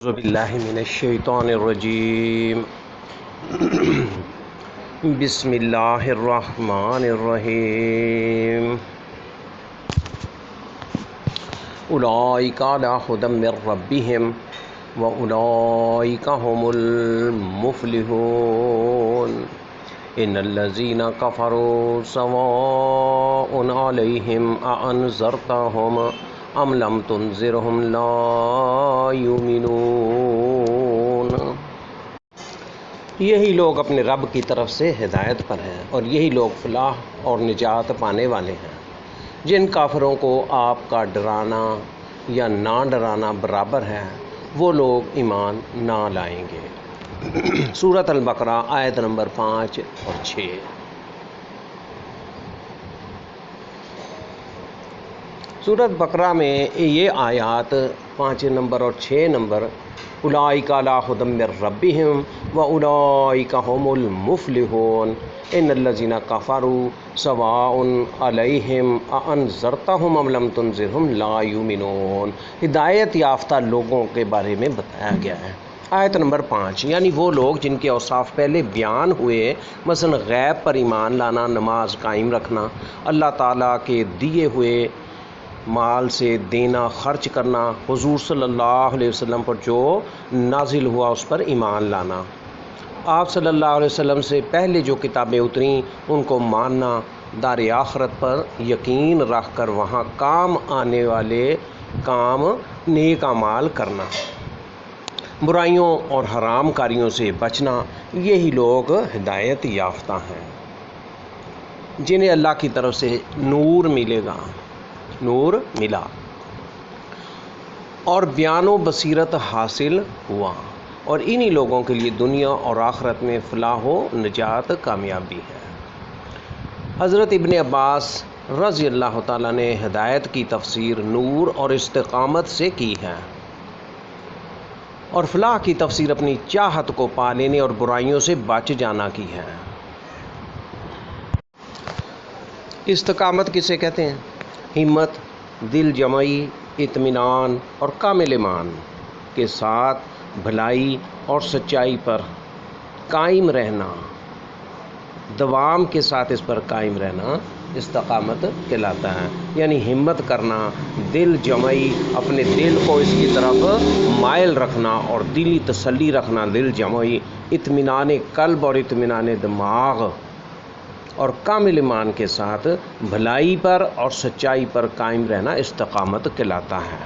اعوذ باللہ من الشیطان الرجیم بسم اللہ الرحمن الرحیم اولئک علی ھدی من ربہم واولئک ھم المفلحون ان الذین کفروا سواء علیہم اانذرتہم ام لم تنذرہم لا یؤمنون۔ یہی لوگ اپنے رب کی طرف سے ہدایت پر ہیں اور یہی لوگ فلاح اور نجات پانے والے ہیں۔ جن کافروں کو آپ کا ڈرانا یا نہ ڈرانا برابر ہے وہ لوگ ایمان نہ لائیں گے۔ سورۃ البقرہ آیت نمبر 5 اور 6۔ سورۃ بقرہ میں یہ آیات 5 نمبر اور 6 نمبر اولئک علی ھدی من ربہم واولئک ھم المفلحون ان الذین کفروا سواء علیہم اانذرتہم ام لم تنذرہم لا یؤمنون۔ ہدایت یافتہ لوگوں کے بارے میں بتایا گیا ہے۔ آیت نمبر 5 یعنی وہ لوگ جن کے اوصاف پہلے بیان ہوئے، مثلا غیب پر ایمان لانا، نماز قائم رکھنا، اللہ تعالیٰ کے دیے ہوئے مال سے دینا، خرچ کرنا، حضور صلی اللہ علیہ وسلم پر جو نازل ہوا اس پر ایمان لانا، آپ صلی اللہ علیہ وسلم سے پہلے جو کتابیں اتریں ان کو ماننا، دار آخرت پر یقین رکھ کر وہاں کام آنے والے کام نیک اعمال کرنا، برائیوں اور حرام کاریوں سے بچنا، یہی لوگ ہدایت یافتہ ہیں جنہیں اللہ کی طرف سے نور ملے گا، نور ملا اور بیان و بصیرت حاصل ہوا، اور انہی لوگوں کے لیے دنیا اور آخرت میں فلاح و نجات کامیابی ہے۔ حضرت ابن عباس رضی اللہ تعالیٰ نے ہدایت کی تفسیر نور اور استقامت سے کی ہے، اور فلاح کی تفسیر اپنی چاہت کو پا لینے اور برائیوں سے بچ جانا کی ہے۔ استقامت کسے کہتے ہیں؟ ہمت، دل جمعی، اطمینان اور کامل ایمان کے ساتھ بھلائی اور سچائی پر قائم رہنا، دوام کے ساتھ اس پر قائم رہنا استقامت کہلاتا ہے۔ یعنی ہمت کرنا، دل جمعی، اپنے دل کو اس کی طرف مائل رکھنا اور دلی تسلی رکھنا، دل جمعی، اطمینان قلب اور اطمینان دماغ اور کامل ایمان کے ساتھ بھلائی پر اور سچائی پر قائم رہنا استقامت کہلاتا ہے۔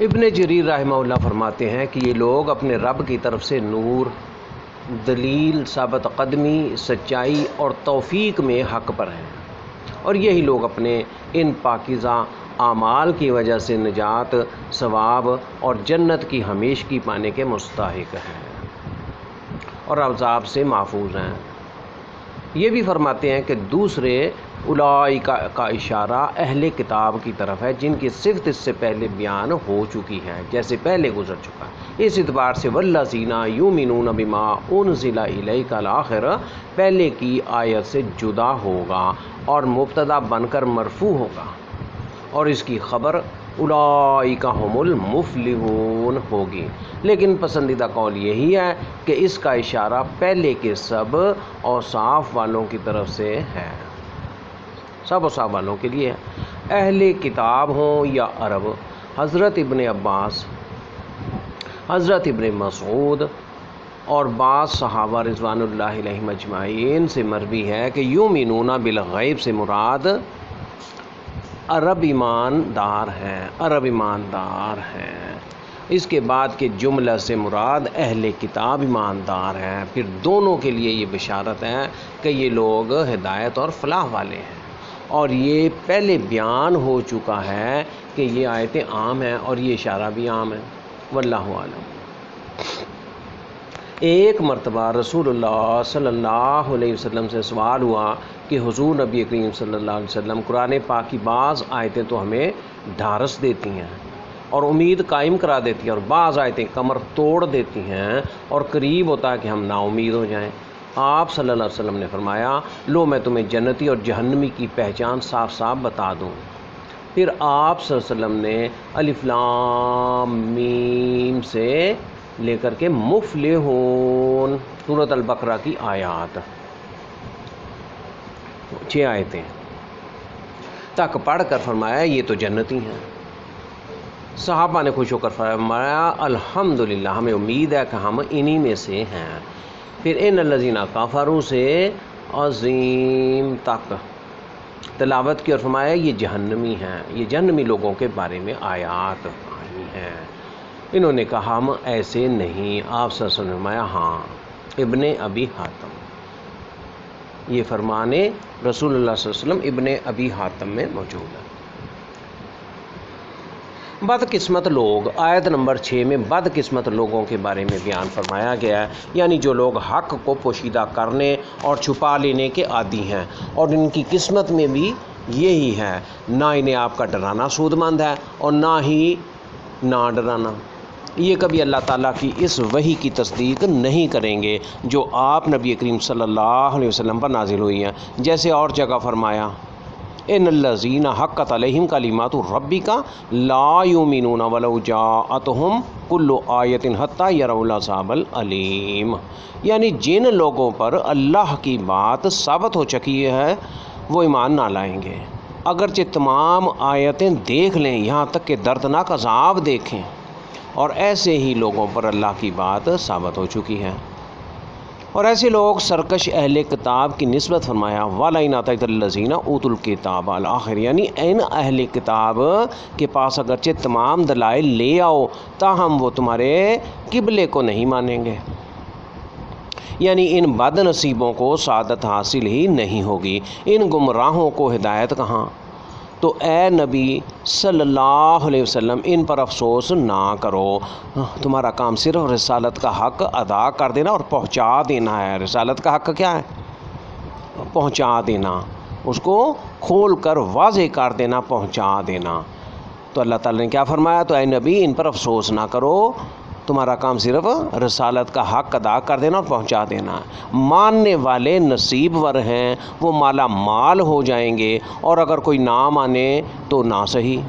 ابن جریر رحمہ اللہ فرماتے ہیں کہ یہ لوگ اپنے رب کی طرف سے نور، دلیل، ثابت قدمی، سچائی اور توفیق میں حق پر ہیں، اور یہی لوگ اپنے ان پاکیزہ اعمال کی وجہ سے نجات، ثواب اور جنت کی ہمیشگی پانے کے مستحق ہیں اور عذاب سے محفوظ ہیں۔ یہ بھی فرماتے ہیں کہ دوسرے اولئک کا اشارہ اہل کتاب کی طرف ہے جن کی صفت اس سے پہلے بیان ہو چکی ہے، جیسے پہلے گزر چکا ہے۔ اس اعتبار سے والذین یؤمنون بما انزل الیک الآخر پہلے کی آیت سے جدا ہوگا اور مبتدا بن کر مرفوع ہوگا، اور اس کی خبر اولئک ھم المفلحون ہوگی، لیکن پسندیدہ قول یہی ہے کہ اس کا اشارہ پہلے کے سب اوصاف والوں کی طرف سے ہے، سب اوصاف والوں کے لیے ہے، اہل کتاب ہوں یا عرب۔ حضرت ابن عباس، حضرت ابن مسعود اور بعض صحابہ رضوان اللہ علیہم اجمعین سے مروی ہے کہ یؤمنون بالغیب سے مراد عرب ایماندار ہیں، عرب ایماندار ہیں۔ اس کے بعد کے جملہ سے مراد اہل کتاب ایماندار ہیں۔ پھر دونوں کے لیے یہ بشارت ہے کہ یہ لوگ ہدایت اور فلاح والے ہیں، اور یہ پہلے بیان ہو چکا ہے کہ یہ آیتیں عام ہیں اور یہ اشارہ بھی عام ہے، واللہ اعلم۔ ایک مرتبہ رسول اللہ صلی اللہ علیہ وسلم سے سوال ہوا کہ حضور نبی کریم صلی اللہ علیہ وسلم، قرآن پاک کی بعض آیتیں تو ہمیں ڈھارس دیتی ہیں اور امید قائم کرا دیتی ہیں، اور بعض آیتیں کمر توڑ دیتی ہیں اور قریب ہوتا ہے کہ ہم نا امید ہو جائیں۔ آپ صلی اللہ علیہ وسلم نے فرمایا، لو میں تمہیں جنتی اور جہنمی کی پہچان صاف صاف بتا دوں۔ پھر آپ صلی اللہ علیہ وسلم نے الف لام میم سے لے کر کے مفلحون سورۃ البقرہ کی آیات 6 آیتیں تک پڑھ کر فرمایا یہ تو جنتی ہیں۔ صحابہ نے خوش ہو کر فرمایا الحمدللہ، ہمیں امید ہے کہ ہم انہی میں سے ہیں۔ پھر ان الذین کفروا سے عظیم تک تلاوت کی اور فرمایا یہ جہنمی ہیں، یہ جہنمی لوگوں کے بارے میں آیات آئی ہیں۔ انہوں نے کہا ہم ایسے نہیں۔ آپ صلی اللہ علیہ وسلم نے فرمایا ہاں، ابن ابی حاتم، یہ فرمان رسول اللہ صلی اللہ علیہ وسلم ابن ابی حاتم میں موجود ہے۔ بدقسمت لوگ، آیت نمبر 6 میں بدقسمت لوگوں کے بارے میں بیان فرمایا گیا ہے، یعنی جو لوگ حق کو پوشیدہ کرنے اور چھپا لینے کے عادی ہیں، اور ان کی قسمت میں بھی یہی ہے، نہ انہیں آپ کا ڈرانا سود مند ہے اور نہ ہی نہ ڈرانا۔ یہ کبھی اللہ تعالیٰ کی اس وحی کی تصدیق نہیں کریں گے جو آپ نبی کریم صلی اللہ علیہ وسلم پر نازل ہوئی ہیں، جیسے اور جگہ فرمایا ان الذین حقت علیہم کلمات ربک لا یؤمنون ولو جاءتہم کل آیۃ حتی یروا العذاب العلیم، یعنی جن لوگوں پر اللہ کی بات ثابت ہو چکی ہے وہ ایمان نہ لائیں گے، اگرچہ تمام آیتیں دیکھ لیں یہاں تک کہ دردناک عذاب دیکھیں، اور ایسے ہی لوگوں پر اللہ کی بات ثابت ہو چکی ہے۔ اور ایسے لوگ سرکش اہل کتاب کی نسبت فرمایا وَلَئِنْ آتَيْتَ الَّذِينَ أُوتُوا الْكِتَابَ الْآخِرِ، یعنی ان اہل کتاب کے پاس اگرچہ تمام دلائل لے آؤ تاہم وہ تمہارے قبلے کو نہیں مانیں گے، یعنی ان بد نصیبوں کو سعادت حاصل ہی نہیں ہوگی، ان گمراہوں کو ہدایت کہاں۔ تو اے نبی صلی اللہ علیہ وسلم ان پر افسوس نہ کرو، تمہارا کام صرف رسالت کا حق ادا کر دینا اور پہنچا دینا ہے۔ رسالت کا حق کیا ہے؟ پہنچا دینا، اس کو کھول کر واضح کر دینا، پہنچا دینا۔ تو اللہ تعالیٰ نے کیا فرمایا؟ تو اے نبی ان پر افسوس نہ کرو، تمہارا کام صرف رسالت کا حق ادا کر دینا اور پہنچا دینا۔ ماننے والے نصیب ور ہیں، وہ مالا مال ہو جائیں گے، اور اگر کوئی نہ مانے تو نہ صحیح،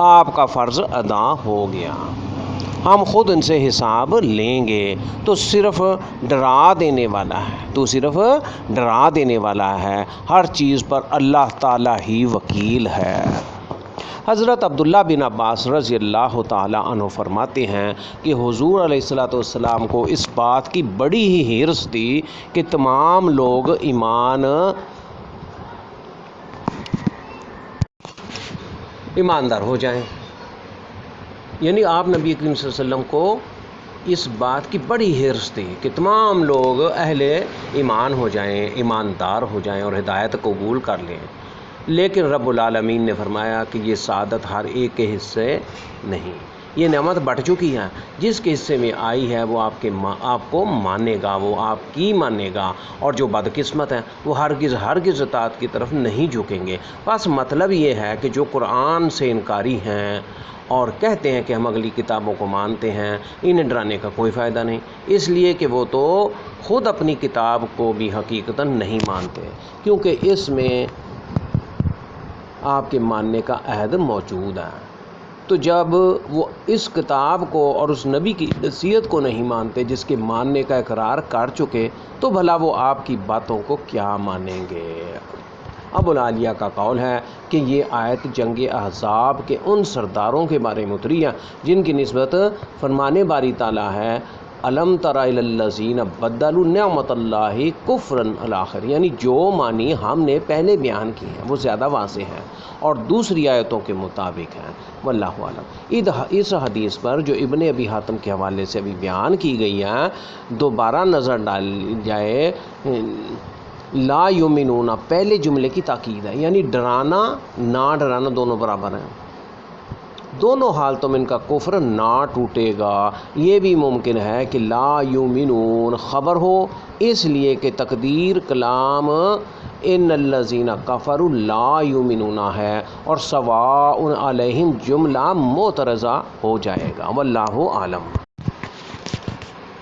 آپ کا فرض ادا ہو گیا، ہم خود ان سے حساب لیں گے۔ تو صرف ڈرا دینے والا ہے، تو صرف ڈرا دینے والا ہے، ہر چیز پر اللہ تعالیٰ ہی وکیل ہے۔ حضرت عبداللہ بن عباس رضی اللہ تعالیٰ عنہ فرماتے ہیں کہ حضور علیہ السلام کو اس بات کی بڑی ہی حرص تھی کہ تمام لوگ ایماندار ہو جائیں، یعنی آپ نبی کریم صلی اللہ علیہ وسلم کو اس بات کی بڑی حرص تھی کہ تمام لوگ اہل ایمان ہو جائیں، ایماندار ہو جائیں اور ہدایت قبول کر لیں، لیکن رب العالمین نے فرمایا کہ یہ سعادت ہر ایک کے حصے نہیں، یہ نعمت بٹ چکی ہے، جس کے حصے میں آئی ہے وہ آپ کو مانے گا، وہ آپ کی مانے گا، اور جو بدقسمت ہیں وہ ہرگز اطاعت کی طرف نہیں جھکیں گے۔ بس مطلب یہ ہے کہ جو قرآن سے انکاری ہیں اور کہتے ہیں کہ ہم اگلی کتابوں کو مانتے ہیں، انہیں ڈرانے کا کوئی فائدہ نہیں، اس لیے کہ وہ تو خود اپنی کتاب کو بھی حقیقتاً نہیں مانتے، کیونکہ اس میں آپ کے ماننے کا عہد موجود ہے۔ تو جب وہ اس کتاب کو اور اس نبی کی نصیحت کو نہیں مانتے جس کے ماننے کا اقرار کر چکے، تو بھلا وہ آپ کی باتوں کو کیا مانیں گے؟ ابو العالیہ کا قول ہے کہ یہ آیت جنگ احزاب کے ان سرداروں کے بارے میں اتری ہے جن کی نسبت فرمانے باری تعالیٰ ہے الم تر الی الذین بدلوا نعمت اللہ کفرا الآخر، یعنی جو معنی ہم نے پہلے بیان کی ہیں وہ زیادہ واضح ہے اور دوسری آیتوں کے مطابق ہیں، واللہ اعلم۔ اس حدیث پر جو ابن ابی حاتم کے حوالے سے ابھی بیان کی گئی ہے، دوبارہ نظر ڈال جائے، لا یؤمنون پہلے جملے کی تاکید ہے، یعنی ڈرانا نہ ڈرانا دونوں برابر ہیں، دونوں حالتوں میں ان کا کفر نہ ٹوٹے گا۔ یہ بھی ممکن ہے کہ لا یؤمنون خبر ہو، اس لیے کہ تقدیر کلام ان الذین کفروا لا یؤمنون ہے اور سواء علیہم جملہ معترضہ ہو جائے گا، واللہ عالم۔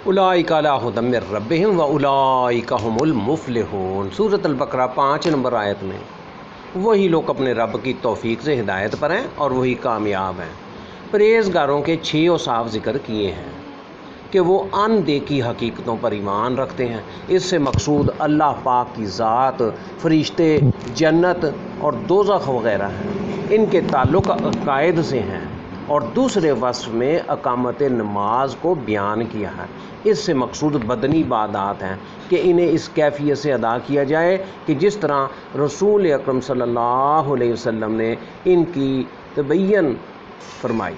اولئک علی ھدی من ربہم واولئک ھم المفلحون، سورۃ البقرہ 5 نمبر آیت میں وہی لوگ اپنے رب کی توفیق سے ہدایت پر ہیں اور وہی کامیاب ہیں۔ پرہیزگاروں کے 6 اوصاف ذکر کیے ہیں کہ وہ ان دیکھی حقیقتوں پر ایمان رکھتے ہیں۔ اس سے مقصود اللہ پاک کی ذات، فرشتے، جنت اور دوزخ وغیرہ ہیں، ان کے تعلق عقائد سے ہیں۔ اور دوسرے وصف میں اقامت نماز کو بیان کیا ہے۔ اس سے مقصود بدنی عبادات ہیں کہ انہیں اس کیفیت سے ادا کیا جائے کہ جس طرح رسول اکرم صلی اللہ علیہ وسلم نے ان کی تبیین فرمائی۔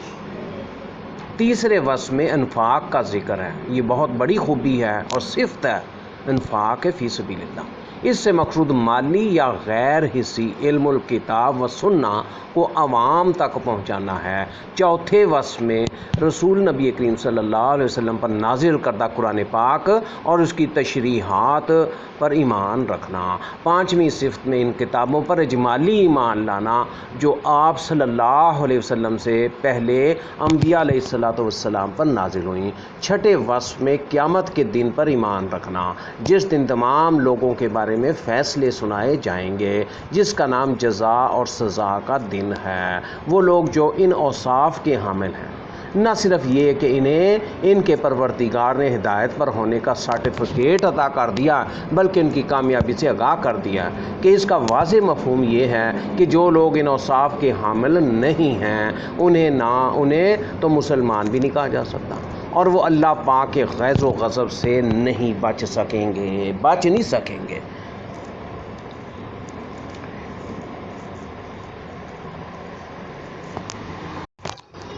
تیسرے وصف میں انفاق کا ذکر ہے۔ یہ بہت بڑی خوبی ہے اور صفت ہے، انفاق فی سبیل اللہ۔ اس سے مقصود مالی یا غیر حصی علم الکتاب و سنہ کو عوام تک پہنچانا ہے۔ چوتھے وصف میں رسول نبی کریم صلی اللہ علیہ وسلم پر نازل کردہ قرآن پاک اور اس کی تشریحات پر ایمان رکھنا۔ پانچویں صفت میں ان کتابوں پر اجمالی ایمان لانا جو آپ صلی اللہ علیہ وسلم سے پہلے انبیاء علیہ السلام پر نازل ہوئیں۔ چھٹے وصف میں قیامت کے دن پر ایمان رکھنا، جس دن تمام لوگوں کے بارے میں فیصلے سنائے جائیں گے، جس کا نام جزا اور سزا کا دن ہے۔ وہ لوگ جو ان اوصاف کے حامل ہیں، نہ صرف یہ کہ انہیں ان کے پروردگار نے ہدایت پر ہونے کا سرٹیفکیٹ عطا کر دیا، بلکہ ان کی کامیابی سے آگاہ کر دیا کہ اس کا واضح مفہوم یہ ہے کہ جو لوگ ان اوصاف کے حامل نہیں ہیں انہیں تو مسلمان بھی نہیں کہا جا سکتا، اور وہ اللہ پاک کے غیظ و غضب سے نہیں بچ نہیں سکیں گے۔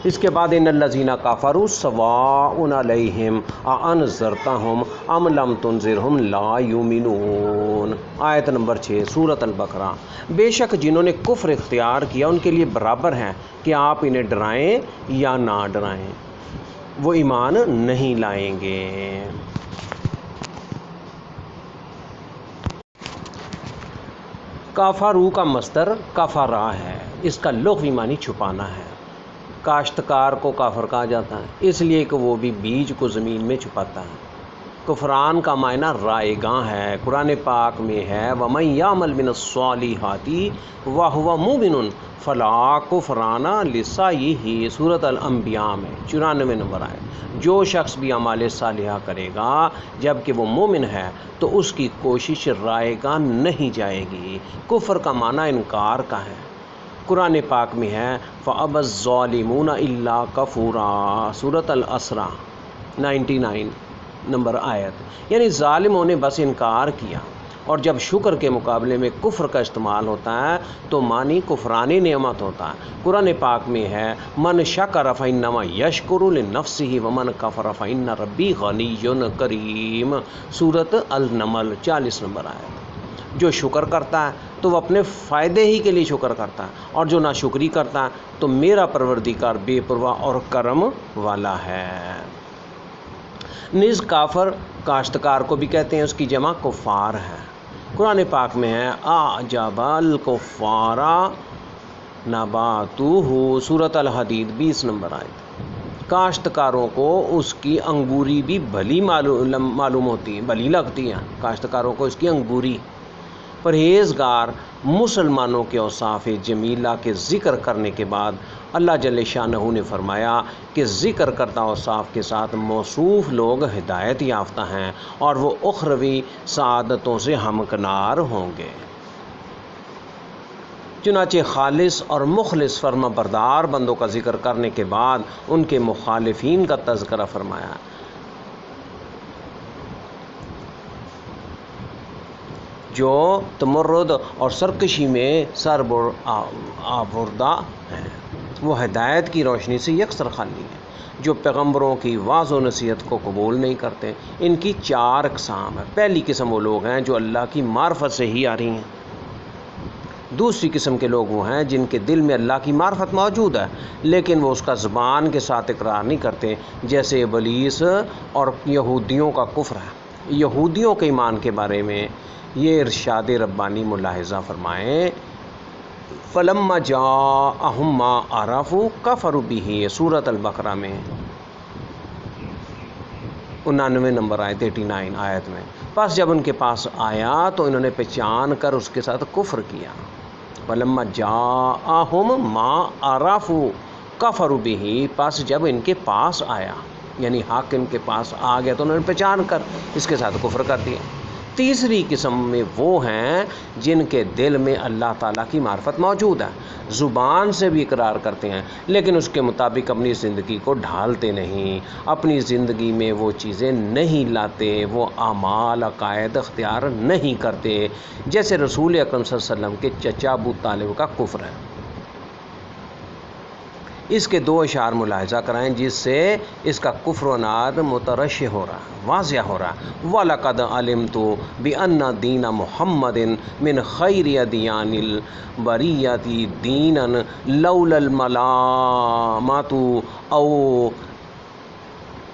اس کے بعد ان الذین کفروا سواء علیہم اانذرتہم ام لم تنذرہم لا یؤمنون۔ آیت نمبر 6 سورۃ البقرہ۔ بے شک جنہوں نے کفر اختیار کیا ان کے لیے برابر ہے کہ آپ انہیں ڈرائیں یا نہ ڈرائیں، وہ ایمان نہیں لائیں گے۔ کافروا کا مصدر کفرا ہے، اس کا لغوی معنی چھپانا ہے۔ کاشتکار کو کافر کہا جاتا ہے اس لیے کہ وہ بھی بیج کو زمین میں چھپاتا ہے۔ کفران کا معنی رائے گاں ہے۔ قرآن پاک میں ہے وَمَن يَعْمَلْ مِنَ الصَّالِحَاتِ وَهُوَ مُؤْمِنٌ فَلَا كُفْرَانَ لِسَعْيِهِ۔ سورۃ الانبیاء میں 94 نمبر آئے۔ جو شخص بھی اعمال صالحہ کرے گا جب کہ وہ مومن ہے تو اس کی کوشش رائے گاں نہیں جائے گی۔ کفر کا معنی انکار کا ہے۔ قرآن پاک میں ہے فَأَبَى الظَّالِمُونَ إِلَّا كَفُورًا۔ سورۃ الاسراء 99 نمبر آیت۔ یعنی ظالموں نے بس انکار کیا، اور جب شکر کے مقابلے میں کفر کا استعمال ہوتا ہے تو معنی کفران نعمت ہوتا ہے۔ قرآن پاک میں ہے من شکر فإنما یشکر لنفسہ ومن کفر فإن ربی غنی کریم۔ سورۃ النمل 40 نمبر آیت۔ جو شکر کرتا ہے تو وہ اپنے فائدے ہی کے لیے شکر کرتا ہے، اور جو ناشکری کرتا ہے تو میرا پروردگار بے پرواہ اور کرم والا ہے۔ نیز کافر کاشتکار کو بھی کہتے ہیں، اس کی جمع کفار ہے۔ قرآن پاک میں ہے اعجب الکفار نباتہ۔ سورۃ الحدید 20 نمبر آیت۔ کاشتکاروں کو اس کی انگوری بھی بھلی معلوم ہوتی ہے، بھلی لگتی ہے کاشتکاروں کو اس کی انگوری۔ پرہیزگار مسلمانوں کے اوصاف جمیلہ کے ذکر کرنے کے بعد اللہ جل شانہ نے فرمایا کہ ذکر کردہ اوصاف کے ساتھ موصوف لوگ ہدایت یافتہ ہیں اور وہ اخروی سعادتوں سے ہمکنار ہوں گے۔ چنانچہ خالص اور مخلص فرما بردار بندوں کا ذکر کرنے کے بعد ان کے مخالفین کا تذکرہ فرمایا۔ جو تمرد اور سرکشی میں سر آوردہ ہیں، وہ ہدایت کی روشنی سے یکسر خالی ہیں۔ جو پیغمبروں کی واعظ و نصیحت کو قبول نہیں کرتے، ان کی 4 اقسام ہیں۔ پہلی قسم وہ لوگ ہیں جو اللہ کی معرفت سے ہی آ رہی ہیں۔ دوسری قسم کے لوگ وہ ہیں جن کے دل میں اللہ کی معرفت موجود ہے لیکن وہ اس کا زبان کے ساتھ اقرار نہیں کرتے، جیسے ابلیس اور یہودیوں کا کفر ہے۔ یہودیوں کے ایمان کے بارے میں یہ ارشاد ربانی ملاحظہ فرمائیں فَلَمَّا جَاءَهُم مَّا عَرَفُوا كَفَرُوا بِهِ۔ سورۃ البقرہ میں 99 نمبر آیت 89 آیت میں۔ پس جب ان کے پاس آیا تو انہوں نے پہچان کر اس کے ساتھ کفر کیا۔ ولما جاءہم ما عرفوا کفروا بہ، پس جب ان کے پاس آیا، یعنی حق ان کے پاس آ گیا تو انہوں نے پہچان کر اس کے ساتھ کفر کر دیا۔ تیسری قسم میں وہ ہیں جن کے دل میں اللہ تعالیٰ کی معرفت موجود ہے، زبان سے بھی اقرار کرتے ہیں لیکن اس کے مطابق اپنی زندگی کو ڈھالتے نہیں، اپنی زندگی میں وہ چیزیں نہیں لاتے، وہ اعمال عقائد اختیار نہیں کرتے، جیسے رسول اکرم صلی اللہ علیہ وسلم کے چچا ابو طالب کا کفر ہے۔ اس کے 2 اشعار ملاحظہ کرائیں جس سے اس کا کفر و عناد مترشح ہو رہا ہے، واضح ہو رہا ہے۔ وَلَقَدْ عَلِمْتُ بِأَنَّ دِينَ مُحَمَّدٍ مِنْ خَيْرِ أَدْيَانِ الْبَرِيَّةِ دِينًا لَوْلَا الْمَلَامَةُ أَوْ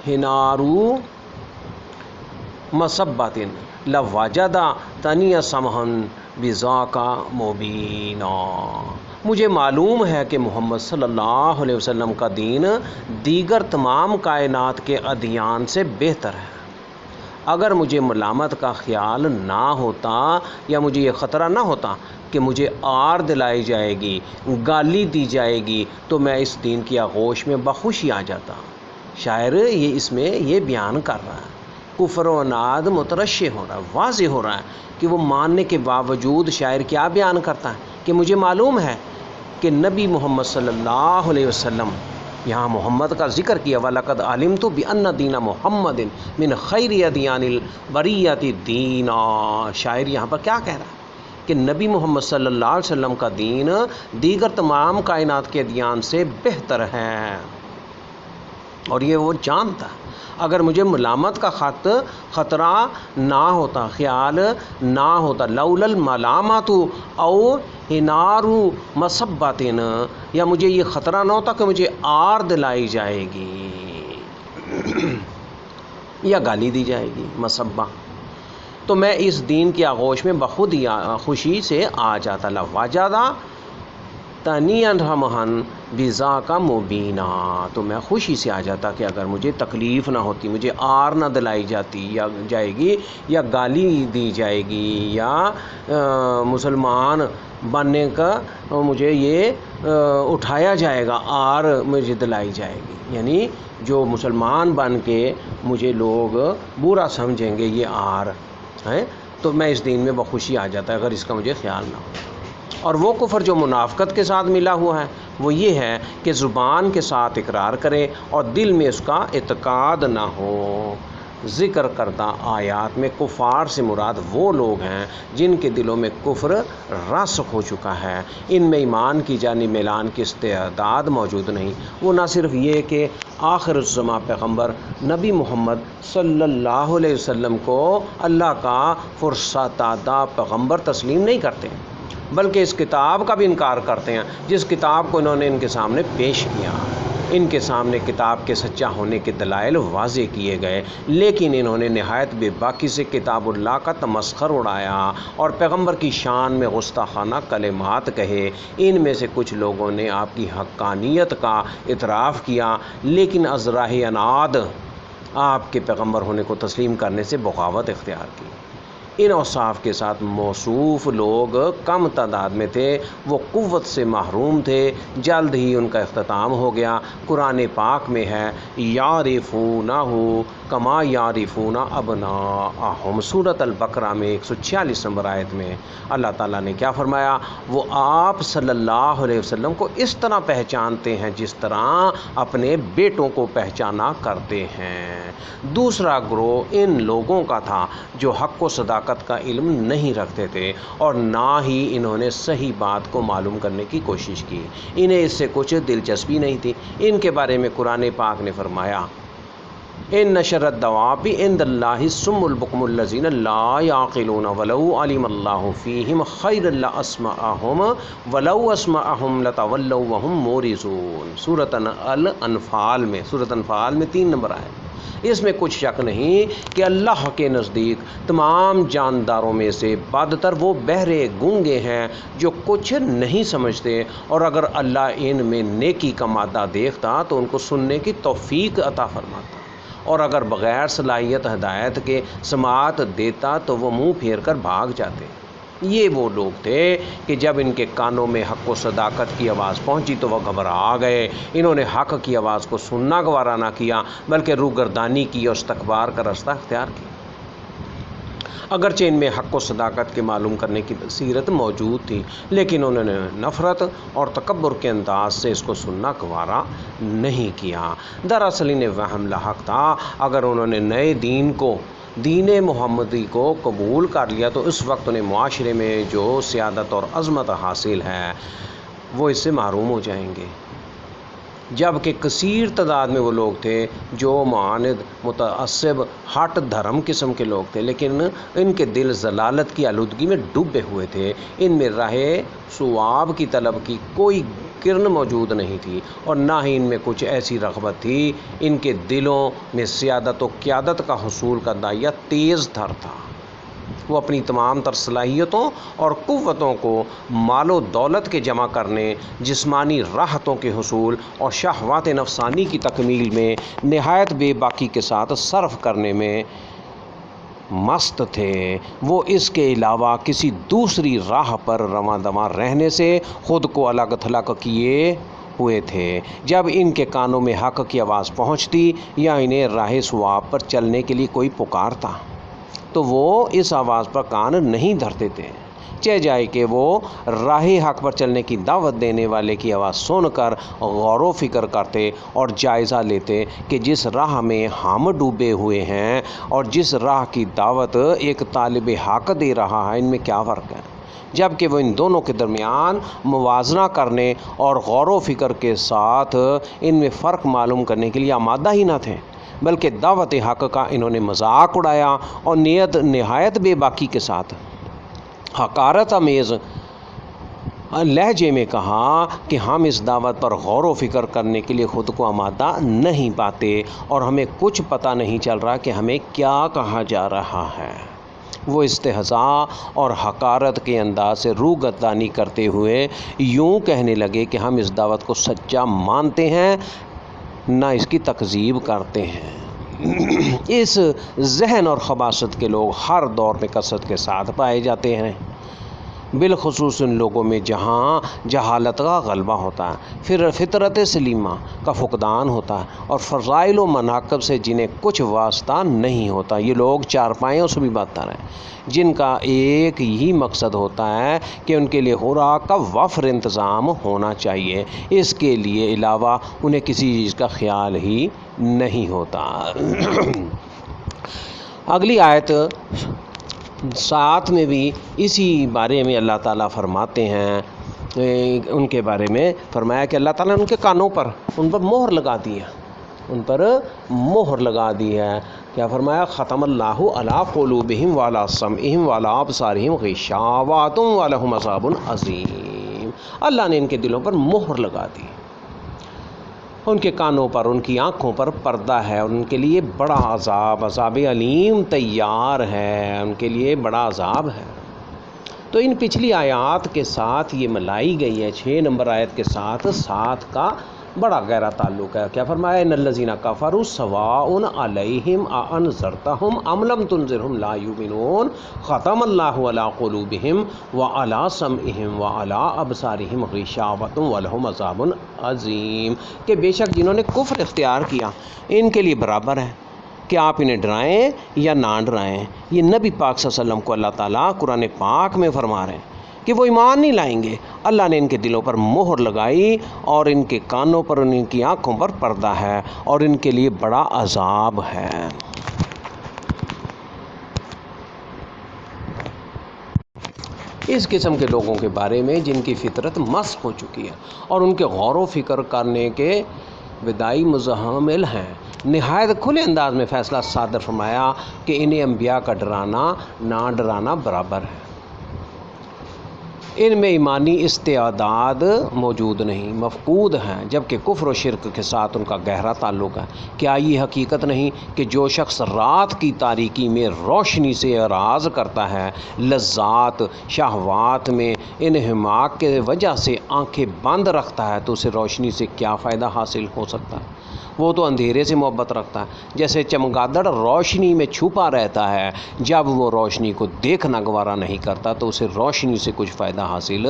حِنَارُ مَصَبَّةٍ لَوَجَدَ تَنِيَ سَمْحًا بِذَاكَ مُبِينًا۔ مجھے معلوم ہے کہ محمد صلی اللہ علیہ وسلم کا دین دیگر تمام کائنات کے ادیان سے بہتر ہے۔ اگر مجھے ملامت کا خیال نہ ہوتا یا مجھے یہ خطرہ نہ ہوتا کہ مجھے آر دلائی جائے گی، گالی دی جائے گی، تو میں اس دین کی آغوش میں بخوشی آ جاتا۔ شاعر اس میں یہ بیان کر رہا ہے، کفر و عناد مترشح ہو رہا ہے، واضح ہو رہا ہے کہ وہ ماننے کے باوجود شاعر کیا بیان کرتا ہے کہ مجھے معلوم ہے کہ نبی محمد صلی اللہ علیہ وسلم، یہاں محمد کا ذکر کیا، وَلَقَدْ عَلِمْتُ بِأَنَّ دِينَ مُحَمَّدٍ مِنْ خَيْرِ أَدْيَانِ الْبَرِيَّةِ دِينًا۔ شاعر یہاں پر کیا کہہ رہا ہے کہ نبی محمد صلی اللہ علیہ وسلم کا دین دیگر تمام کائنات کے ادیان سے بہتر ہے، اور یہ وہ جانتا ہے۔ اگر مجھے ملامت کا خطرہ نہ ہوتا، خیال نہ ہوتا، لولا الملامۃ او حنار مصبۃ، یا مجھے یہ خطرہ نہ ہوتا کہ مجھے آر دلائی جائے گی یا گالی دی جائے گی، مصبہ، تو میں اس دین کی آغوش میں بخود ہی خوشی سے آ جاتا۔ لواجدہ تنیاً رمحن بذاک مبینا، تو میں خوشی سے آ جاتا کہ اگر مجھے تکلیف نہ ہوتی، مجھے آر نہ دلائی جائے گی یا گالی دی جائے گی یا مسلمان بننے کا مجھے یہ اٹھایا جائے گا، آر مجھے دلائی جائے گی، یعنی جو مسلمان بن کے مجھے لوگ برا سمجھیں گے، یہ آر ہے، تو میں اس دین میں بخوشی آ جاتا اگر اس کا مجھے خیال نہ ہو۔ اور وہ کفر جو منافقت کے ساتھ ملا ہوا ہے وہ یہ ہے کہ زبان کے ساتھ اقرار کرے اور دل میں اس کا اعتقاد نہ ہو۔ ذکر کردہ آیات میں کفار سے مراد وہ لوگ ہیں جن کے دلوں میں کفر راسخ ہو چکا ہے، ان میں ایمان کی جانب میلان کی استعداد موجود نہیں۔ وہ نہ صرف یہ کہ آخر الزماں پیغمبر نبی محمد صلی اللہ علیہ وسلم کو اللہ کا فرستادہ پیغمبر تسلیم نہیں کرتے، بلکہ اس کتاب کا بھی انکار کرتے ہیں جس کتاب کو انہوں نے ان کے سامنے پیش کیا۔ ان کے سامنے کتاب کے سچا ہونے کے دلائل واضح کیے گئے، لیکن انہوں نے نہایت بے باکی سے کتاب اللہ کا تمسخر اڑایا اور پیغمبر کی شان میں گستاخانہ کلمات کہے۔ ان میں سے کچھ لوگوں نے آپ کی حقانیت کا اعتراف کیا، لیکن از راہ عناد آپ کے پیغمبر ہونے کو تسلیم کرنے سے بغاوت اختیار کی۔ ان اوصاف کے ساتھ موصوف لوگ کم تعداد میں تھے، وہ قوت سے محروم تھے، جلد ہی ان کا اختتام ہو گیا۔ قرآن پاک میں ہے یعرفونہ کما یعرفون ابناءہم، سورۃ البقرہ میں 146 نمبر آیت میں اللہ تعالیٰ نے کیا فرمایا؟ وہ آپ صلی اللہ علیہ وسلم کو اس طرح پہچانتے ہیں جس طرح اپنے بیٹوں کو پہچانا کرتے ہیں۔ دوسرا گروہ ان لوگوں کا تھا جو حق و صداقت کا علم نہیں رکھتے تھے اور نہ ہی انہوں نے صحیح بات کو معلوم کرنے کی کوشش کی، انہیں اس سے کچھ دلچسپی نہیں تھی۔ ان کے بارے میں قرآن پاک نے فرمایا ان شر الدواب عند اللہ الصم البکم الذین لا یعقلون ولو علم اللہ فیہم خیرا لاسمعہم ولو اسمعہم لتولوا وہم معرضون، سورۃ الانفال میں 3 نمبر آئے۔ اس میں کچھ شک نہیں کہ اللہ کے نزدیک تمام جانداروں میں سے بدتر وہ بہرے گونگے ہیں جو کچھ نہیں سمجھتے، اور اگر اللہ ان میں نیکی کا مادہ دیکھتا تو ان کو سننے کی توفیق عطا فرماتا، اور اگر بغیر صلاحیت ہدایت کے سماعت دیتا تو وہ منہ پھیر کر بھاگ جاتے۔ یہ وہ لوگ تھے کہ جب ان کے کانوں میں حق و صداقت کی آواز پہنچی تو وہ گھبرا گئے، انہوں نے حق کی آواز کو سننا گوارا نہ کیا بلکہ روگردانی کی اور استکبار کا راستہ اختیار کیا۔ اگرچہ ان میں حق و صداقت کے معلوم کرنے کی بصیرت موجود تھی، لیکن انہوں نے نفرت اور تکبر کے انداز سے اس کو سننا گوارا نہیں کیا۔ دراصل انہیں وہم لاحق تھا، اگر انہوں نے نئے دین محمدی کو قبول کر لیا تو اس وقت انہیں معاشرے میں جو سیادت اور عظمت حاصل ہے وہ اس سے محروم ہو جائیں گے، جبکہ کثیر تعداد میں وہ لوگ تھے جو معاند، متعصب، ہٹ دھرم قسم کے لوگ تھے، لیکن ان کے دل ضلالت کی آلودگی میں ڈوبے ہوئے تھے، ان میں راہ ثواب کی طلب کی کوئی کرن موجود نہیں تھی اور نہ ہی ان میں کچھ ایسی رغبت تھی۔ ان کے دلوں میں سیادت و قیادت کا حصول کا داعیہ تیز تر تھا، وہ اپنی تمام تر صلاحیتوں اور قوتوں کو مال و دولت کے جمع کرنے، جسمانی راحتوں کے حصول اور شہوات نفسانی کی تکمیل میں نہایت بے باکی کے ساتھ صرف کرنے میں مست تھے۔ وہ اس کے علاوہ کسی دوسری راہ پر رواں دواں رہنے سے خود کو الگ تھلگ کیے ہوئے تھے۔ جب ان کے کانوں میں حق کی آواز پہنچتی یا انہیں راہ ثواب پر چلنے کے لیے کوئی پکارتا تو وہ اس آواز پر کان نہیں دھرتے تھے، چہ جائے کہ وہ راہ حق پر چلنے کی دعوت دینے والے کی آواز سن کر غور و فکر کرتے اور جائزہ لیتے کہ جس راہ میں ہم ڈوبے ہوئے ہیں اور جس راہ کی دعوت ایک طالب حق دے رہا ہے، ان میں کیا فرق ہے، جبکہ وہ ان دونوں کے درمیان موازنہ کرنے اور غور و فکر کے ساتھ ان میں فرق معلوم کرنے کے لیے آمادہ ہی نہ تھے، بلکہ دعوت حق کا انہوں نے مذاق اڑایا اور نہایت بے باکی کے ساتھ حقارت آمیز لہجے میں کہا کہ ہم اس دعوت پر غور و فکر کرنے کے لیے خود کو آمادہ نہیں پاتے اور ہمیں کچھ پتہ نہیں چل رہا کہ ہمیں کیا کہا جا رہا ہے۔ وہ استہزاء اور حقارت کے انداز سے روگردانی کرتے ہوئے یوں کہنے لگے کہ ہم اس دعوت کو سچا مانتے ہیں، نہ اس کی تکذیب کرتے ہیں۔ اس ذہن اور خباثت کے لوگ ہر دور میں کثرت کے ساتھ پائے جاتے ہیں، بالخصوص ان لوگوں میں جہاں جہالت کا غلبہ ہوتا ہے، پھر فطرت سلیمہ کا فقدان ہوتا ہے اور فضائل و مناقب سے جنہیں کچھ واسطہ نہیں ہوتا۔ یہ لوگ چارپائیوں سے بھی بدتر ہیں، جن کا ایک ہی مقصد ہوتا ہے کہ ان کے لیے خوراک کا وفر انتظام ہونا چاہیے، اس کے لیے علاوہ انہیں کسی چیز کا خیال ہی نہیں ہوتا۔ اگلی آیت 7 میں بھی اسی بارے میں اللہ تعالیٰ فرماتے ہیں، ان کے بارے میں فرمایا کہ اللہ تعالیٰ نے ان کے کانوں پر مہر لگا دی ہے، ان پر مہر لگا دی ہے۔ کیا فرمایا؟ ختم اللہ علی قلوبہم وعلی سمعہم وعلی ابصارہم غشاوۃ ولہم عذاب عظیم۔ اللہ نے ان کے دلوں پر مہر لگا دی، ان کے کانوں پر، ان کی آنکھوں پر پردہ ہے، اور ان کے لیے بڑا عذاب علیم تیار ہے، ان کے لیے بڑا عذاب ہے۔ تو ان پچھلی آیات کے ساتھ یہ ملائی گئی ہے، 6 نمبر آیت کے ساتھ 7 کا بڑا گہرا تعلق ہے۔ کیا فرمایا؟ ان الذین کفروا سواء علیہم اانذرتہم ام لم تنذرہم لا یؤمنون ختم اللہ علی قلوبہم وعلی سمعہم وعلی ابصارہم غشاوۃ ولہم عذاب عظیم، کہ بے شک جنہوں نے کفر اختیار کیا ان کے لیے برابر ہے کہ آپ انہیں ڈرائیں یا نہ ڈرائیں۔ یہ نبی پاک صلی اللہ علیہ وسلم کو اللہ تعالیٰ قرآن پاک میں فرما رہے ہیں کہ وہ ایمان نہیں لائیں گے۔ اللہ نے ان کے دلوں پر مہر لگائی اور ان کے کانوں پر، ان کی آنکھوں پر پردہ ہے اور ان کے لیے بڑا عذاب ہے۔ اس قسم کے لوگوں کے بارے میں جن کی فطرت مسخ ہو چکی ہے اور ان کے غور و فکر کرنے کے بدائی مزاحمل ہیں، نہایت کھلے انداز میں فیصلہ صادر فرمایا کہ انہیں انبیاء کا ڈرانا نہ ڈرانا برابر ہے۔ ان میں ایمانی استعداد موجود نہیں، مفقود ہیں، جبکہ کفر و شرک کے ساتھ ان کا گہرا تعلق ہے۔ کیا یہ حقیقت نہیں کہ جو شخص رات کی تاریکی میں روشنی سے اعراض کرتا ہے، لذات شہوات میں انہماک کے وجہ سے آنکھیں بند رکھتا ہے، تو اسے روشنی سے کیا فائدہ حاصل ہو سکتا ہے؟ وہ تو اندھیرے سے محبت رکھتا ہے۔ جیسے چمگادڑ روشنی میں چھپا رہتا ہے، جب وہ روشنی کو دیکھنا گوارا نہیں کرتا تو اسے روشنی سے کچھ فائدہ حاصل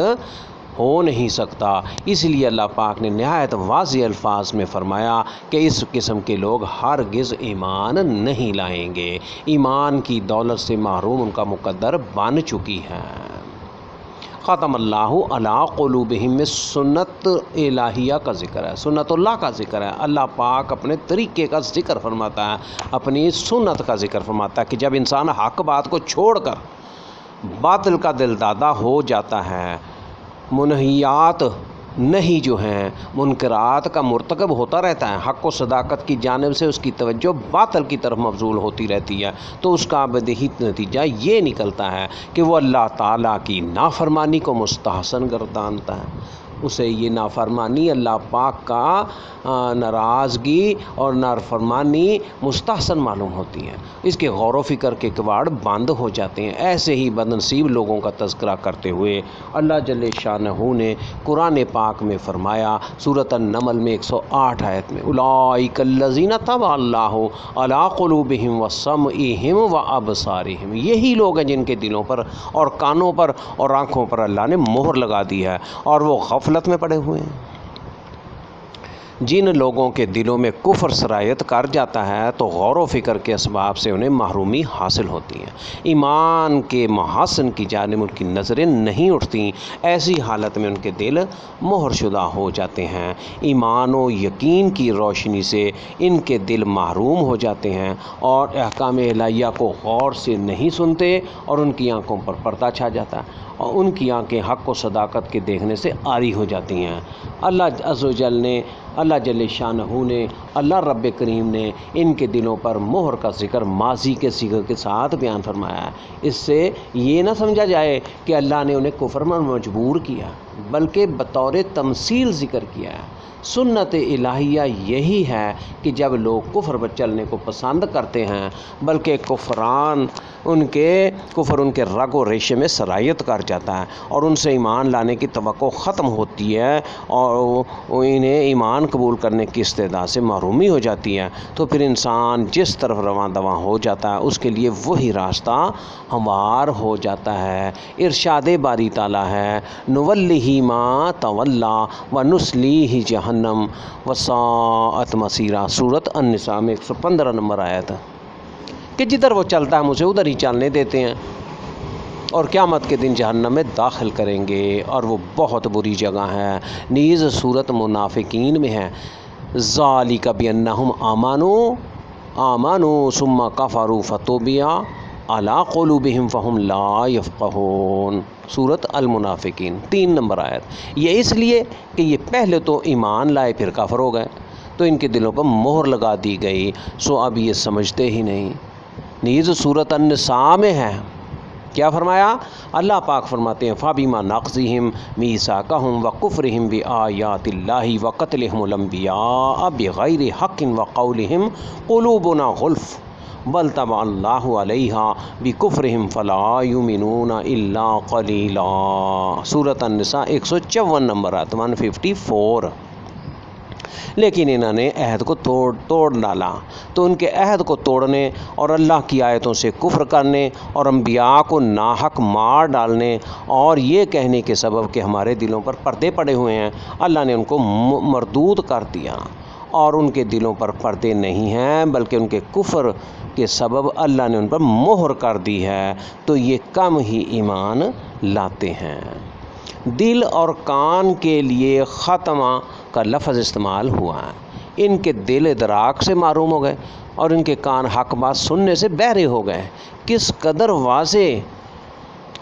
ہو نہیں سکتا۔ اس لیے اللہ پاک نے نہایت واضح الفاظ میں فرمایا کہ اس قسم کے لوگ ہرگز ایمان نہیں لائیں گے، ایمان کی دولت سے محروم ان کا مقدر بن چکی ہے۔ ختم اللہ علی قلوبہم میں سنت الہیہ کا ذکر ہے، سنت اللہ کا ذکر ہے۔ اللہ پاک اپنے طریقے کا ذکر فرماتا ہے، اپنی سنت کا ذکر فرماتا ہے کہ جب انسان حق بات کو چھوڑ کر باطل کا دل دادا ہو جاتا ہے، منہیات نہیں جو ہیں، منکرات کا مرتکب ہوتا رہتا ہے، حق و صداقت کی جانب سے اس کی توجہ باطل کی طرف مبذول ہوتی رہتی ہے، تو اس کا بدیہی نتیجہ یہ نکلتا ہے کہ وہ اللہ تعالیٰ کی نافرمانی کو مستحسن گردانتا ہے۔ اسے یہ نافرمانی اللہ پاک کا ناراضگی اور نافرمانی مستحسن معلوم ہوتی ہے، اس کے غور و فکر کے کواڑ بند ہو جاتے ہیں۔ ایسے ہی بدنصیب لوگوں کا تذکرہ کرتے ہوئے اللہ جل شانہ نے قرآن پاک میں فرمایا، سورۃ النمل میں 108 آیت میں، اولئک الذین طبع اللہ علی قلوبہم وسمعہم وابصارہم، یہی لوگ ہیں جن کے دلوں پر اور کانوں پر اور آنکھوں پر اللہ نے مہر لگا دی ہے اور وہ غفلت میں پڑے ہوئے ہیں۔ جن لوگوں کے دلوں میں کفر سرایت کر جاتا ہے تو غور و فکر کے اسباب سے انہیں محرومی حاصل ہوتی ہے، ایمان کے محاسن کی جانب ان کی نظریں نہیں اٹھتیں، ایسی حالت میں ان کے دل مہر شدہ ہو جاتے ہیں، ایمان و یقین کی روشنی سے ان کے دل محروم ہو جاتے ہیں اور احکام الہیہ کو غور سے نہیں سنتے اور ان کی آنکھوں پر پردہ چھا جاتا ہے اور ان کی آنکھیں حق و صداقت کے دیکھنے سے عاری ہو جاتی ہیں۔ اللہ عز و جل نے، اللہ جل شانہ نے، اللہ رب کریم نے ان کے دلوں پر مہر کا ذکر ماضی کے صیغے کے ساتھ بیان فرمایا ہے۔ اس سے یہ نہ سمجھا جائے کہ اللہ نے انہیں کفر میں مجبور کیا، بلکہ بطور تمثیل ذکر کیا ہے۔ سنت الہیہ یہی ہے کہ جب لوگ کفر پر چلنے کو پسند کرتے ہیں، بلکہ ان کے رگ و ریشے میں سرایت کر جاتا ہے اور ان سے ایمان لانے کی توقع ختم ہوتی ہے اور انہیں ایمان قبول کرنے کی استعداد سے محرومی ہو جاتی ہے، تو پھر انسان جس طرف رواں دواں ہو جاتا ہے اس کے لیے وہی راستہ ہموار ہو جاتا ہے۔ ارشاد باری تعالیٰ ہے، نولہ ما تولی ونصلیہ جہنم وساءت مصیرا، سورۃ النساء میں 115 نمبر آیت ہے کہ جدھر وہ چلتا ہے ہم اسے ادھر ہی چلنے دیتے ہیں اور قیامت کے دن جہنم میں داخل کریں گے اور وہ بہت بری جگہ ہے۔ نیز سورۃ منافقین میں ہے، ذالک بانہم آمنوا ثم کفروا فطبع علی قلوبہم فہم لا یفقہون، سورۃ المنافقین 3 نمبر آیت۔ یہ اس لیے کہ یہ پہلے تو ایمان لائے پھر کافر ہو گئے تو ان کے دلوں پر مہر لگا دی گئی، سو اب یہ سمجھتے ہی نہیں۔ نیز سورۃ النساء میں ہے، کیا فرمایا؟ اللہ پاک فرماتے ہیں، فَبِمَا نَقْضِهِمْ مِيثَاقَهُمْ وَكُفْرِهِمْ بِآيَاتِ اللَّهِ وَقَتْلِهِمُ الْأَنْبِيَاءَ بِغَيْرِ حَقٍّ وَقَوْلِهِمْ قُلُوبُنَا غُلْفٌ بل طبع اللہ علیہا بکفرہم فلا یؤمنون الا قلیلا، سورۃ النساء 154 نمبر آیت 154۔ لیکن انہوں نے عہد کو توڑ ڈالا، تو ان کے عہد کو توڑنے اور اللہ کی آیتوں سے کفر کرنے اور انبیاء کو ناحق مار ڈالنے اور یہ کہنے کے سبب کہ ہمارے دلوں پر پردے پڑے ہوئے ہیں، اللہ نے ان کو مردود کر دیا اور ان کے دلوں پر پردے نہیں ہیں بلکہ ان کے کفر کے سبب اللہ نے ان پر مہر کر دی ہے، تو یہ کم ہی ایمان لاتے ہیں۔ دل اور کان کے لیے خاتمہ کا لفظ استعمال ہوا ہے، ان کے دل ادراک سے معروم ہو گئے اور ان کے کان حق بات سننے سے بہرے ہو گئے۔ کس قدر واضح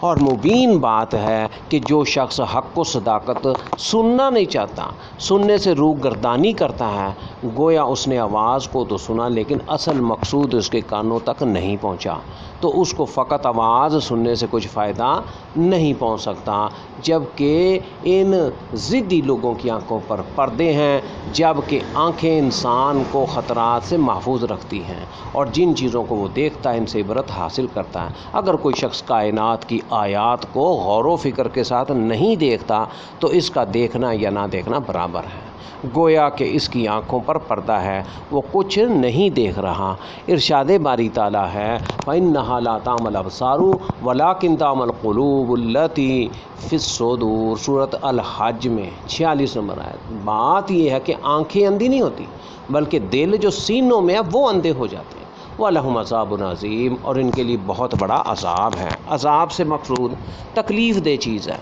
اور مبین بات ہے کہ جو شخص حق و صداقت سننا نہیں چاہتا، سننے سے روح گردانی کرتا ہے، گویا اس نے آواز کو تو سنا لیکن اصل مقصود اس کے کانوں تک نہیں پہنچا، تو اس کو فقط آواز سننے سے کچھ فائدہ نہیں پہنچ سکتا، جبکہ ان ضدی لوگوں کی آنکھوں پر پردے ہیں، جبکہ آنکھیں انسان کو خطرات سے محفوظ رکھتی ہیں اور جن چیزوں کو وہ دیکھتا ہے ان سے عبرت حاصل کرتا ہے۔ اگر کوئی شخص کائنات کی آیات کو غور و فکر کے ساتھ نہیں دیکھتا تو اس کا دیکھنا یا نہ دیکھنا برابر ہے۔ گویا کہ اس کی آنکھوں پر پردہ ہے، وہ کچھ نہیں دیکھ رہا۔ ارشاد باری تعالیٰ ہے فَإِنَّهَا لَا تَعْمَى الْأَبْصَارُ وَلَٰكِن تَعْمَى الْقُلُوبُ الَّتِي فِي الصُّدُورِ، سورۃ الحج میں 46 نمبر آیت۔ بات یہ ہے کہ آنکھیں اندھی نہیں ہوتی، بلکہ دل جو سینوں میں ہے وہ اندھے ہو جاتے ہیں۔ وَلَهُمْ عَذَابٌ عَظِيمٌ، اور ان کے لیے بہت بڑا عذاب ہے۔ عذاب سے مقصود تکلیف دہ چیز ہے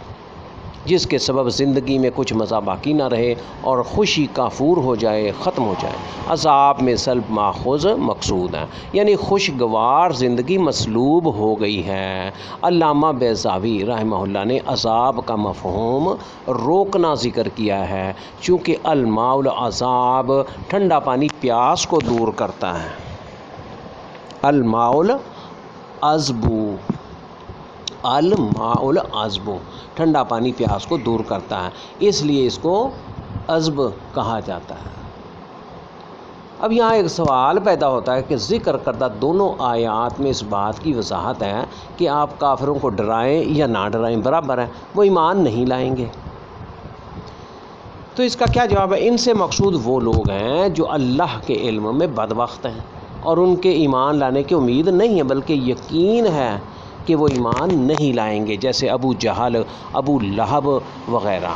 جس کے سبب زندگی میں کچھ مزہ باقی نہ رہے اور خوشی کافور ہو جائے، ختم ہو جائے۔ عذاب میں سلب ماخوذ مقصود ہے، یعنی خوشگوار زندگی مسلوب ہو گئی ہے۔ علامہ بیضاوی رحمہ اللہ نے عذاب کا مفہوم روکنا ذکر کیا ہے، چونکہ الماء العذاب ٹھنڈا پانی پیاس کو دور کرتا ہے۔ الماء العذب ٹھنڈا پانی پیاس کو دور کرتا ہے، اس لیے اس کو عذب کہا جاتا ہے۔ اب یہاں ایک سوال پیدا ہوتا ہے کہ ذکر کردہ دونوں آیات میں اس بات کی وضاحت ہے کہ آپ کافروں کو ڈرائیں یا نہ ڈرائیں برابر ہے، وہ ایمان نہیں لائیں گے۔ تو اس کا کیا جواب ہے؟ ان سے مقصود وہ لوگ ہیں جو اللہ کے علم میں بدبخت ہیں اور ان کے ایمان لانے کی امید نہیں ہے، بلکہ یقین ہے کہ وہ ایمان نہیں لائیں گے، جیسے ابو جہل، ابو لہب وغیرہ۔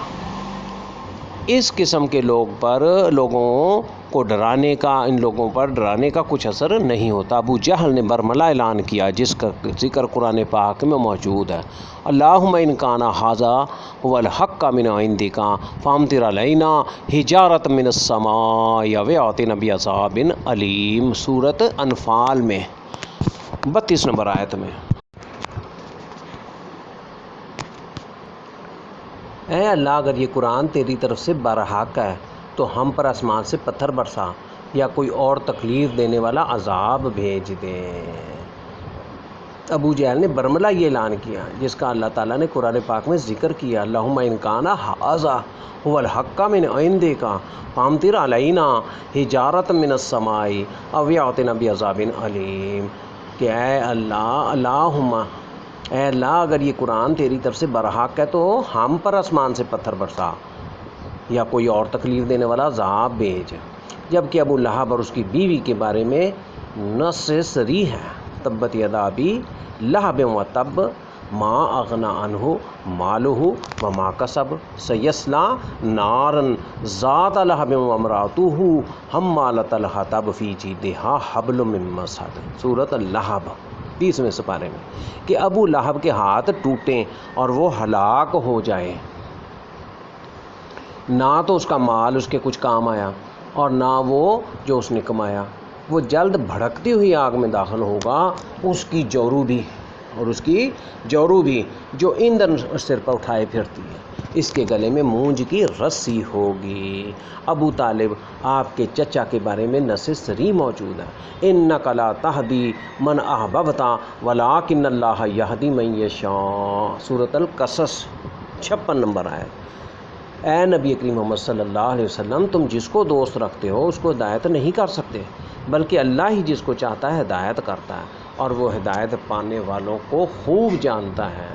اس قسم کے لوگوں کو ان لوگوں پر ڈرانے کا کچھ اثر نہیں ہوتا۔ ابو جہل نے برملا اعلان کیا، جس کا ذکر قرآن پاک میں موجود ہے۔ اللہم ان کان ھذا ھو الحق من عندک فامطر علینا حجارۃ من السماء او ائتنا بعذاب علیم، سورۃ انفال میں 32 نمبر آیت میں۔ اے اللہ، اگر یہ قرآن تیری طرف سے برحق ہے تو ہم پر آسمان سے پتھر برسا یا کوئی اور تکلیف دینے والا عذاب بھیج دے۔ ابو جہل نے برملا یہ اعلان کیا جس کا اللہ تعالیٰ نے قرآن پاک میں ذکر کیا۔ اللہم ان کان ھذا ھو الحق من عندک فامطر علینا حجارۃ من السماء او ائتنا بعذاب علیم، کہ اے اللہ اگر یہ قرآن تیری طرف سے برحق ہے تو ہم پر آسمان سے پتھر برسا یا کوئی اور تکلیف دینے والا عذاب بھیج۔ جبکہ ابو لہب اور اس کی بیوی کے بارے میں نص صریح ہے، تبت یدا ابی لہب وتب ما اغنی عنہ مالہ وما کسب سیصلی نارا ذات لہب وامرأتہ حمالۃ الحطب فی جیدہا حبل من مسد، سورۃ اللہب 30ویں سپارے میں، کہ ابو لہب کے ہاتھ ٹوٹیں اور وہ ہلاک ہو جائے، نہ تو اس کا مال اس کے کچھ کام آیا اور نہ وہ جو اس نے کمایا، وہ جلد بھڑکتی ہوئی آگ میں داخل ہوگا، اس کی جورو بھی جو ایندھن سر پر اٹھائے پھرتی ہے، اس کے گلے میں مونج کی رسی ہوگی۔ ابو طالب آپ کے چچا کے بارے میں نص صریح موجود ہے، انک لا تہدی من احببت ولکن اللہ یہدی من یشاء، سورۃ القصص 56 نمبر آیت۔ اے نبی کریم محمد صلی اللہ علیہ وسلم، تم جس کو دوست رکھتے ہو اس کو ہدایت نہیں کر سکتے، بلکہ اللہ ہی جس کو چاہتا ہے ہدایت کرتا ہے، اور وہ ہدایت پانے والوں کو خوب جانتا ہے۔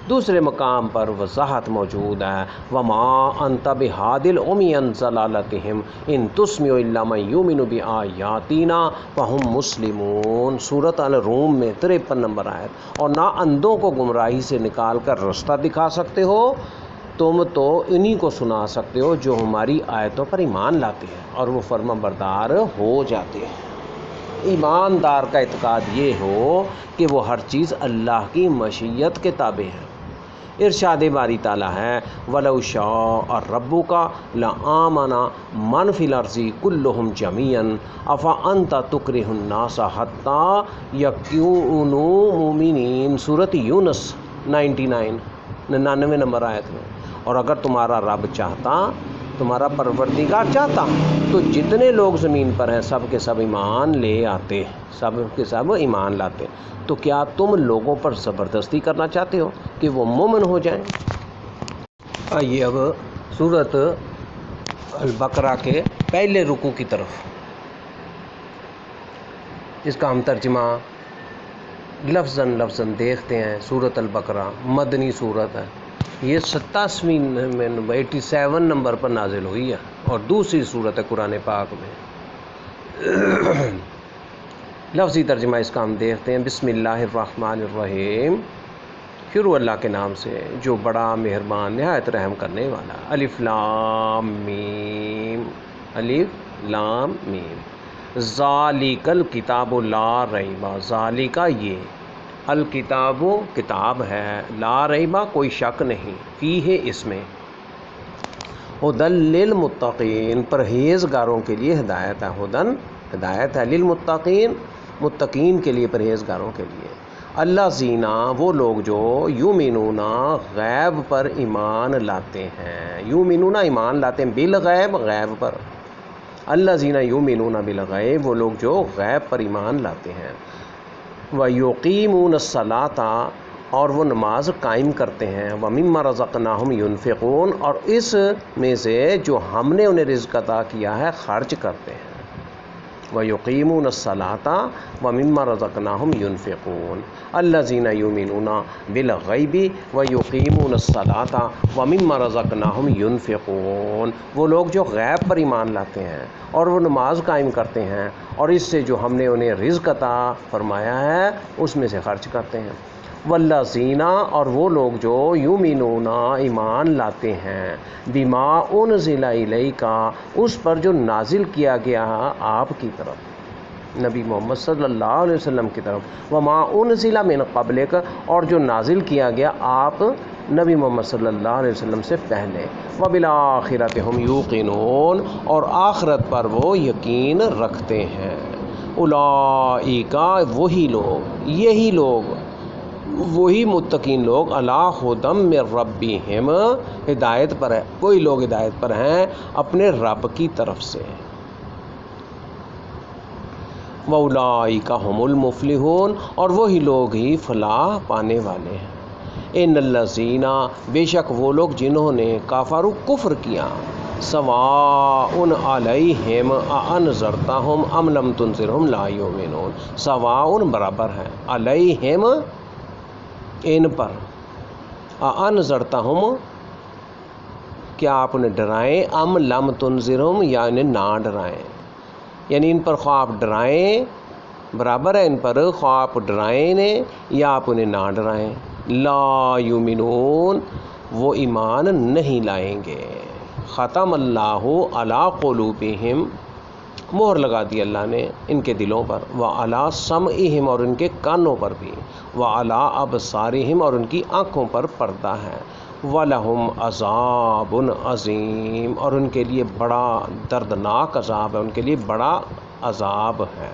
دوسرے مقام پر وضاحت موجود ہے، وَمَا أَنْتَ بِهَادِ الْعُمْيِ عَنْ ضَلَالَتِهِمْ إِن تُسْمِعُ إِلَّا مَن يُؤْمِنُ بِآيَاتِنَا وَهُمْ مُسْلِمُونَ، سورۃ الروم میں 53 نمبر آیت۔ اور نہ اندھوں کو گمراہی سے نکال کر رستہ دکھا سکتے ہو، تم تو انہی کو سنا سکتے ہو جو ہماری آیتوں پر ایمان لاتے ہیں اور وہ فرما بردار ہو جاتے ہیں۔ ایماندار کا اعتقاد یہ ہو کہ وہ ہر چیز اللہ کی مشیت کے تابع ہے۔ ارشاد باری تعالیٰ ہے وَلَوْ شَاءَ رَبُّكَ لَآمَنَ مَنْ فِي الْأَرْضِ كُلُّهُمْ جَمِيعًا أَفَأَنْتَ تُكْرِهُ النَّاسَ حَتَّى يَكُونُوا مُؤْمِنِينَ، سورۃ یونس 99 نمبر آیت میں۔ اور اگر تمہارا رب چاہتا، تمہارا پروردگار چاہتا، تو جتنے لوگ زمین پر ہیں سب کے سب ایمان لے آتے، سب کے سب ایمان لاتے۔ تو کیا تم لوگوں پر زبردستی کرنا چاہتے ہو کہ وہ مومن ہو جائیں؟ آئیے اب سورۃ البقرہ کے پہلے رکوع کی طرف، اس کا ہم ترجمہ لفظاً دیکھتے ہیں۔ سورۃ البقرہ مدنی سورت ہے، یہ 87 نمبر پر نازل ہوئی ہے اور دوسری صورت ہے قرآن پاک میں۔ لفظی ترجمہ اس کا ہم دیکھتے ہیں، بسم اللہ الرحمن الرحیم، شروع اللہ کے نام سے جو بڑا مہربان نہایت رحم کرنے والا۔ الف لام میم، الف لام میم، ذالک الکتاب لا ریب، ذالک یہ، الکتاب کتاب ہے، لا ریب کوئی شک نہیں، فیہ اس میں، ہدی للمتقین پرہیزگاروں کے لیے ہدایت ہے، ہدن ہدایت ہے، للمتقین متقین کے لیے، پرہیزگاروں کے لیے۔ الذین وہ لوگ جو یؤمنون غیب پر ایمان لاتے ہیں، یؤمنون ایمان لاتے ہیں، بالغیب غیب پر، الذین یؤمنون بالغیب وہ لوگ جو غیب پر ایمان لاتے ہیں، ویقیمون الصلاۃ اور وہ نماز قائم کرتے ہیں، ومما رزقناہم ینفقون اور اس میں سے جو ہم نے انہیں رزق عطا کیا ہے خرچ کرتے ہیں، وَيُقِيمُونَ الصَّلَاةَ وَمِمَّا رَزَقْنَاهُمْ يُنْفِقُونَ الَّذِينَ يُؤْمِنُونَ بِالْغَيْبِ وَيُقِيمُونَ الصَّلَاةَ وَمِمَّا رَزَقْنَاهُمْ يُنْفِقُونَ وہ لوگ جو غیب پر ایمان لاتے ہیں اور وہ نماز قائم کرتے ہیں اور اس سے جو ہم نے انہیں رزق عطا فرمایا ہے اس میں سے خرچ کرتے ہیں۔ والذین اور وہ لوگ جو یؤمنون ایمان لاتے ہیں، بما انزل الیک اس پر جو نازل کیا گیا آپ کی طرف، نبی محمد صلی اللہ علیہ وسلم کی طرف، وما انزل من قبلک اور جو نازل کیا گیا آپ نبی محمد صلی اللہ علیہ وسلم سے پہلے، وبالآخرۃ ہم یوقنون اور آخرت پر وہ یقین رکھتے ہیں۔ اولئک وہی لوگ، یہی لوگ، وہی متقین لوگ، علی ھدی من ربہم ہدایت پر ہے، وہی لوگ ہدایت پر ہیں اپنے رب کی طرف سے، وَأُولَئِکَ هُمُ الْمُفْلِحُونَ اور وہی لوگ ہی فلاح پانے والے ہیں۔ ان الذین بے شک وہ لوگ جنہوں نے کفروا کفر کیا، سواء علیہم اانذرتہم ام لم تنذرہم لا یؤمنون، سواء برابر ہے، علیہم ان پر، اانذرتہم کیا آپ انہیں ڈرائیں، ام لم تنذرہم یا انہیں نہ ڈرائیں، یعنی ان پر خواہ آپ ڈرائیں، برابر ہے ان پر، خواہ آپ ڈرائیں انہیں یا آپ انہیں نہ ڈرائیں، لا یؤمنون وہ ایمان نہیں لائیں گے۔ ختم اللہ علی قلوبہم مہر لگا دی اللہ نے ان کے دلوں پر، وعلی سمعہم اور ان کے کانوں پر بھی، وعلی ابصارہم اور ان کی آنکھوں پر پردہ ہے، وَلَهُمْ عَذَابٌ عَظِيمٌ اور ان کے لیے بڑا دردناک عذاب ہے، ان کے لیے بڑا عذاب ہے۔